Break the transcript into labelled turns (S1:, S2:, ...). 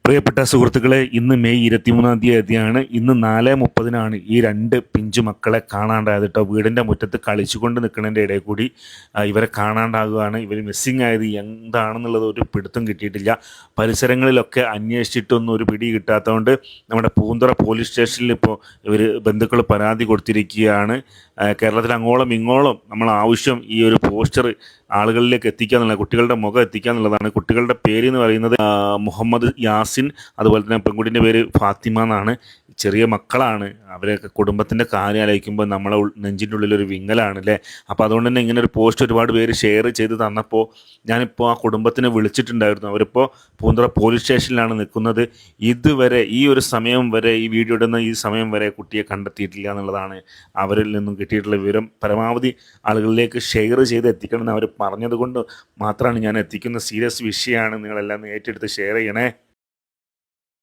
S1: പ്രിയപ്പെട്ട സുഹൃത്തുക്കളെ, ഇന്ന് മെയ് 23-ാം തീയതിയാണ്. ഇന്ന് 4:30 ഈ രണ്ട് പിഞ്ചു മക്കളെ കാണാണ്ടായത് കേട്ടോ. വീടിൻ്റെ മുറ്റത്ത് കളിച്ചുകൊണ്ട് നിൽക്കുന്നതിൻ്റെ ഇടയിൽ കൂടി ഇവരെ കാണാണ്ടാകുകയാണ്. ഇവർ മിസ്സിങ് ആയത് എന്താണെന്നുള്ളത് ഒരു പിടുത്തം കിട്ടിയിട്ടില്ല. പരിസരങ്ങളിലൊക്കെ അന്വേഷിച്ചിട്ടൊന്നും ഒരു പിടി കിട്ടാത്തതുകൊണ്ട് നമ്മുടെ പൂന്തുറ പോലീസ് സ്റ്റേഷനിൽ ഇപ്പോൾ ഇവർ ബന്ധുക്കൾ പരാതി കൊടുത്തിരിക്കുകയാണ്. കേരളത്തിൽ അങ്ങോളം ഇങ്ങോളം നമ്മൾ ആവശ്യം ഈ ഒരു പോസ്റ്റർ ആളുകളിലേക്ക് എത്തിക്കുക എന്നുള്ള, കുട്ടികളുടെ മുഖം എത്തിക്കുക എന്നുള്ളതാണ്. കുട്ടികളുടെ പേര് എന്ന് പറയുന്നത് മുഹമ്മദ് യാസിൻ, അതുപോലെ തന്നെ പെൺകുട്ടിൻ്റെ പേര് ഫാത്തിമ എന്നാണ്. ചെറിയ മക്കളാണ്. അവരൊക്കെ കുടുംബത്തിൻ്റെ കാര്യം ആലോചിക്കുമ്പോൾ നമ്മളെ നെഞ്ചിൻ്റെ ഉള്ളിലൊരു വിങ്ങലാണ് അല്ലേ. അപ്പോൾ അതുകൊണ്ട് തന്നെ ഇങ്ങനെ ഒരു പോസ്റ്റ് ഒരുപാട് പേര് ഷെയർ ചെയ്ത് തന്നപ്പോൾ ഞാനിപ്പോൾ ആ കുടുംബത്തിനെ വിളിച്ചിട്ടുണ്ടായിരുന്നു. അവരിപ്പോൾ പൂന്തുറ പോലീസ് സ്റ്റേഷനിലാണ് നിൽക്കുന്നത്. ഇതുവരെ ഈ ഒരു സമയം വരെ, ഈ വീഡിയോ ഇടുന്ന ഈ സമയം വരെ കുട്ടിയെ കണ്ടെത്തിയിട്ടില്ല എന്നുള്ളതാണ് അവരിൽ നിന്നും കിട്ടിയിട്ടുള്ള വിവരം. പരമാവധി ആളുകളിലേക്ക് ഷെയർ ചെയ്ത് എത്തിക്കണം എന്ന് അവർ പറഞ്ഞതുകൊണ്ട് മാത്രമാണ് ഞാൻ എത്തിക്കുന്ന. സീരിയസ് വിഷയമാണ്, നിങ്ങളെല്ലാം ഏറ്റെടുത്ത് ഷെയർ ചെയ്യണേ.